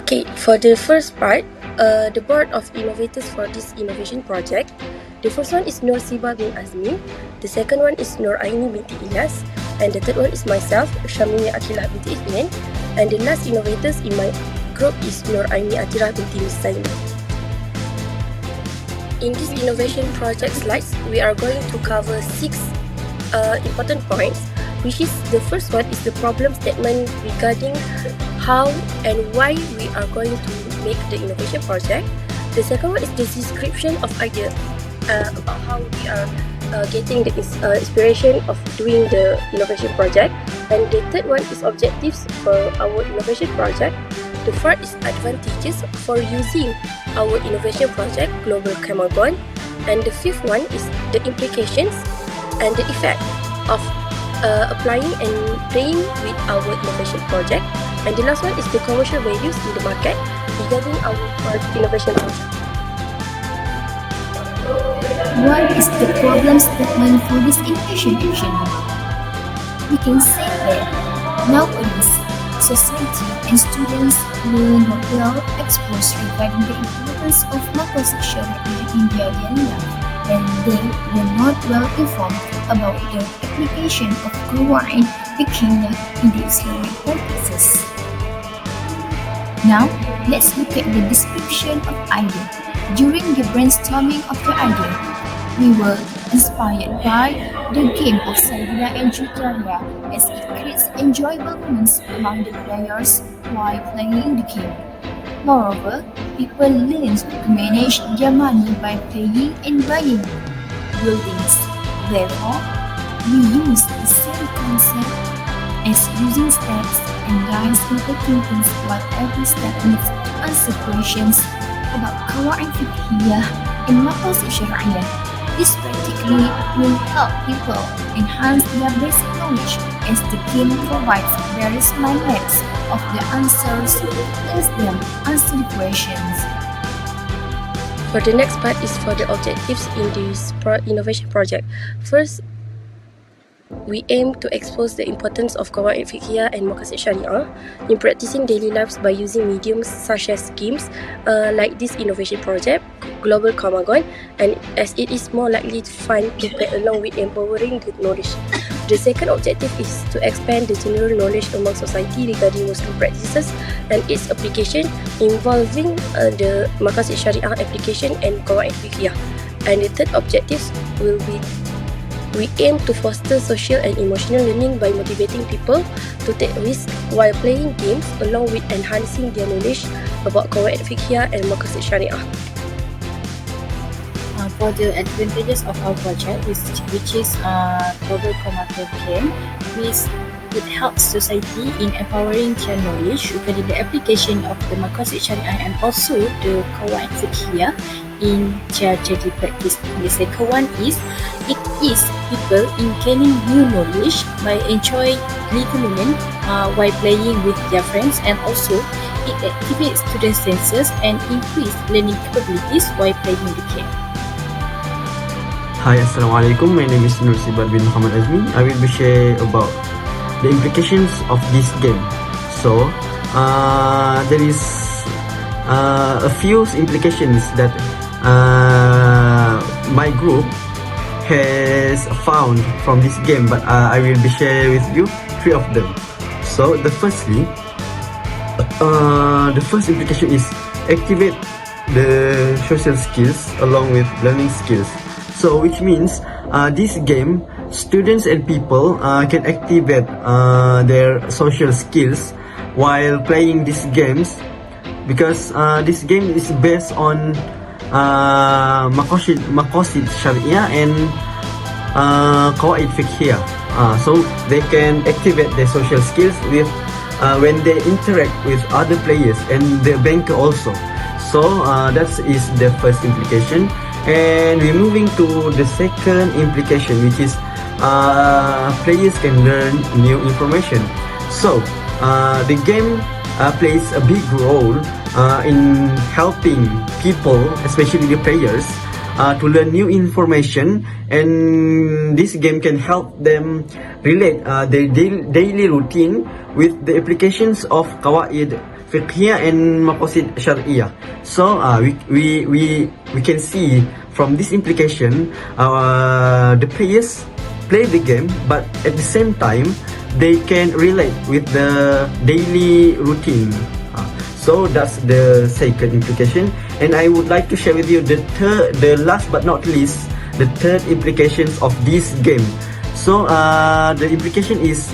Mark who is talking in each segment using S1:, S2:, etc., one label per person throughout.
S1: Okay, for the first part, the board of innovators for this innovation project. The first one is Nur Sibar Bin Azmi. The second one is Noraini Binti Ilias. And the third one is myself, Syamimi Aqilah Binti Ithnin. And the last innovators in my group is Noraini Athirah Binti Miszaimi. In this innovation project slides, we are going to cover 6 important points, which is the first one is the problem statement regarding how and why we are going to make the innovation project. The second one is the description of idea about how we are getting the inspiration of doing the innovation project. And the third one is objectives for our innovation project. The fourth is advantages for using our innovation project, Global Qamagon. And the fifth one is the implications and the effect of applying and playing with our innovation project. And the last one is the commercial values in the market regarding our innovation project.
S2: What is the problem statement for this innovation action? We can say that nowadays, society and students will not well exposed regarding the importance of macrosexuality in their daily life, and they were not well informed about the application of Quran fiqhiyya in the Islamic practices. Now, let's look at the description of idea. During the brainstorming of the idea, we were inspired by the game of Syamimi and Aqilah as it creates enjoyable moments among the players while playing the game. Moreover, people learn to manage their money by playing and buying buildings. Therefore, we use the same concept as using steps and dice in taking things while every step needs to answer questions about qawaid fiqhiyah and maqasid syar'iyyah. This practically will help people enhance their basic knowledge as the game provides various mind maps of the answers to let them answer the questions.
S1: For the next part is for the objectives in this innovation project. First, we aim to expose the importance of qawaid fiqhiyah and maqasid syariah in practicing daily lives by using mediums such as games like this innovation project, Global Qamagon, and as it is more likely fun to play along with empowering the knowledge. The second objective is to expand the general knowledge among society regarding Muslim practices and its application involving the maqasid syariah application and qawaid fiqhiyah. And the third objective will be we aim to foster social and emotional learning by motivating people to take risks while playing games along with enhancing their knowledge about qawaid fiqhiyah and maqasid syariah.
S3: For the advantages of our project, which is Global Qamagon game, it helps society in empowering their knowledge regarding the application of the maqasid syariah and also the qawaid fiqhiyah in their daily practice. The second one is it is people in gaining new knowledge by enjoying living moment while playing with their friends, and also it activates student senses and increase learning capabilities while playing the game.
S4: Hi, Assalamualaikum. My name is Nur Sibar Bin Azmi. I will be share about the implications of this game. So, there is a few implications that my group has found from this game, but I will be share with you 3 of them. So, the first implication is activate the social skills along with learning skills. So, which means this game, students and people can activate their social skills while playing these games, because this game is based on maqasid syariah and qawaid fiqhiyah. So they can activate their social skills with when they interact with other players and the banker also. So that is the first implication. And we're moving to the second implication, which is players can learn new information. So the game plays a big role in helping people, especially the players, to learn new information, and this game can help them relate their daily routine with the applications of qawaid fiqhiyah and maqasid syar'iyah. So we can see from this implication, the players play the game, but at the same time they can relate with the daily routine. So that's the second implication, and I would like to share with you the last but not least, the third implications of this game. So the implication is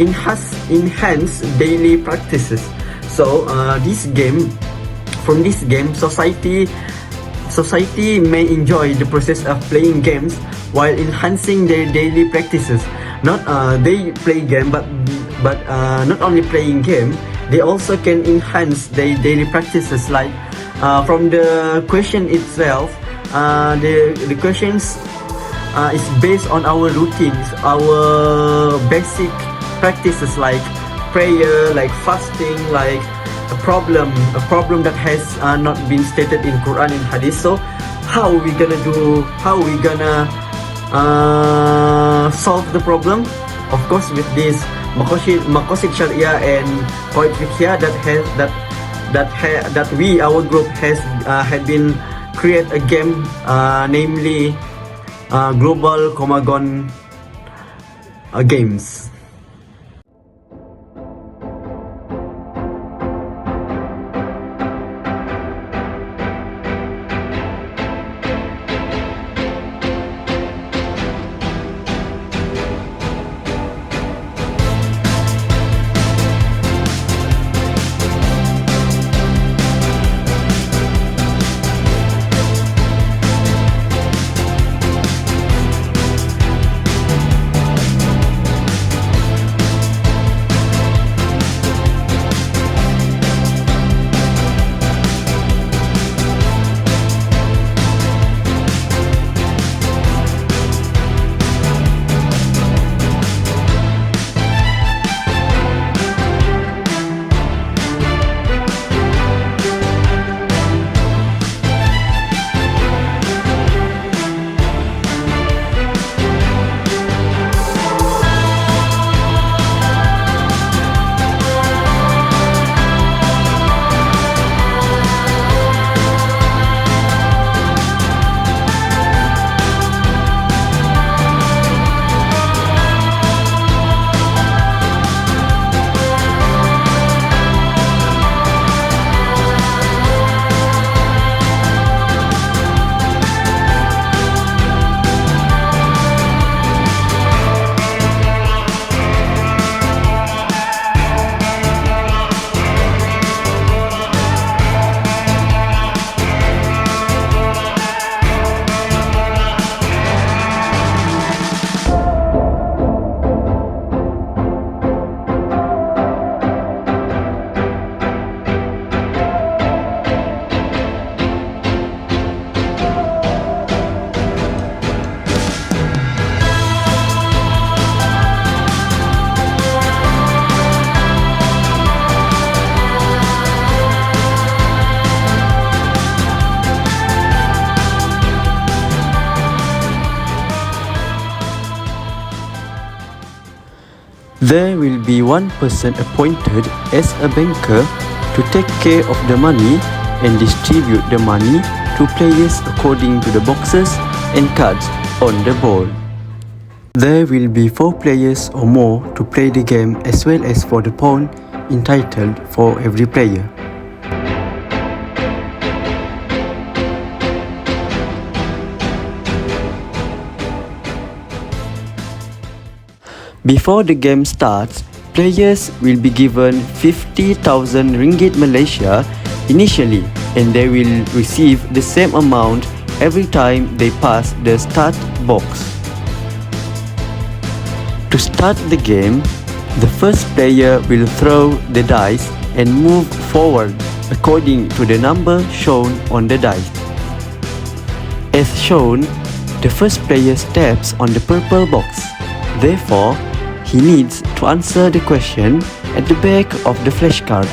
S4: enhance daily practices. So from this game, society may enjoy the process of playing games while enhancing their daily practices. Not they play game, but not only playing game, they also can enhance their daily practices. Like from the question itself, the questions is based on our routines, our basic practices like prayer, like fasting, like a problem that has not been stated in Quran and Hadith. So how we gonna solve the problem? Of course, with this maqasid syariah and qawaid fiqhiyah that we, our group, had been create a game, namely global Qamagon games.
S5: There will be one person appointed as a banker to take care of the money and distribute the money to players according to the boxes and cards on the board. There will be 4 players or more to play the game, as well as for the pawn entitled for every player. Before the game starts, players will be given 50,000 ringgit Malaysia initially, and they will receive the same amount every time they pass the start box. To start the game, the first player will throw the dice and move forward according to the number shown on the dice. As shown, the first player steps on the purple box. Therefore, he needs to answer the question at the back of the flashcard.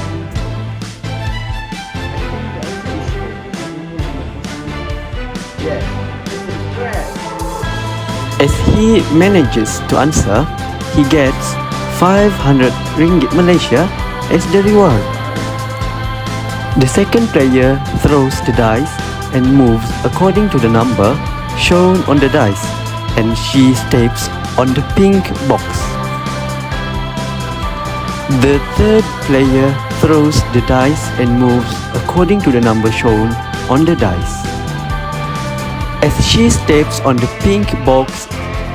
S5: As he manages to answer, he gets 500 ringgit Malaysia as the reward. The second player throws the dice and moves according to the number shown on the dice, and she steps on the pink box. The third player throws the dice and moves according to the number shown on the dice. As she steps on the pink box,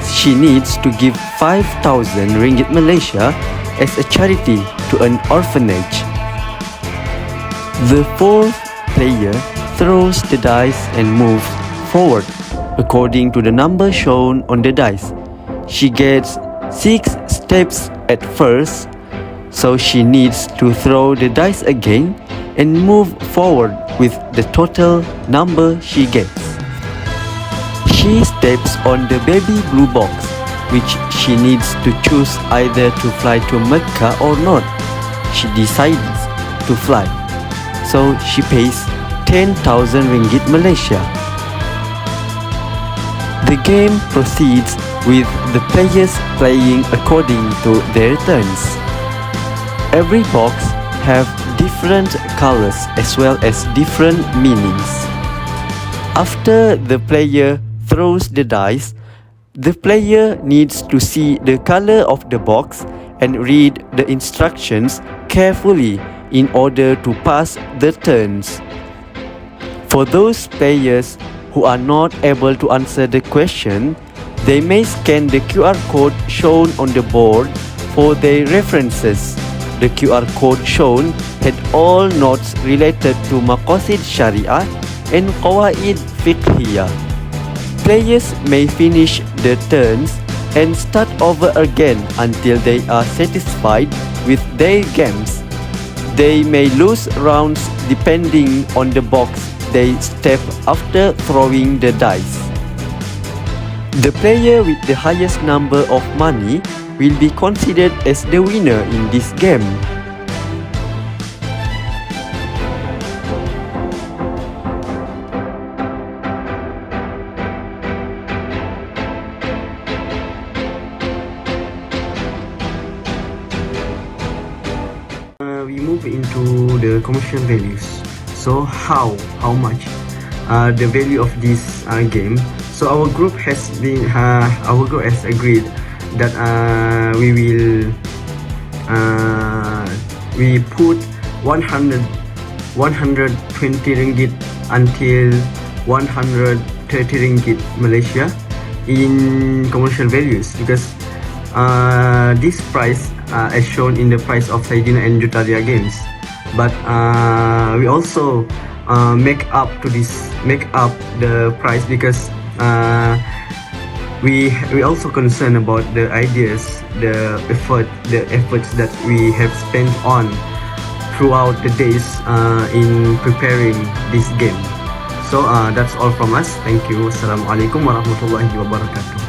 S5: she needs to give 5,000 ringgit Malaysia as a charity to an orphanage. The fourth player throws the dice and moves forward according to the number shown on the dice. She gets 6 steps at first, so she needs to throw the dice again and move forward with the total number she gets. She steps on the baby blue box, which she needs to choose either to fly to Mecca or not. She decides to fly, so she pays 10,000 ringgit Malaysia. The game proceeds with the players playing according to their turns. Every box have different colors as well as different meanings. After the player throws the dice, the player needs to see the color of the box and read the instructions carefully in order to pass the turns. For those players who are not able to answer the question, they may scan the QR code shown on the board for their references. The QR code shown had all notes related to Maqasid Syariah and Qawaid Fiqhiyah. Players may finish the turns and start over again until they are satisfied with their games. They may lose rounds depending on the box they step after throwing the dice. The player with the highest number of money will be considered as the winner in this game.
S4: We move into the commercial values. So how much the value of this game? So our group has agreed that we put 120 ringgit until 130 ringgit Malaysia in commercial values, because this price as shown in the price of Saidina and Jutaria games. But we also make up the price because we also concerned about the ideas, the efforts that we have spent on throughout the days in preparing this game. So that's all from us. Thank you. Wassalamualaikum warahmatullahi wabarakatuh.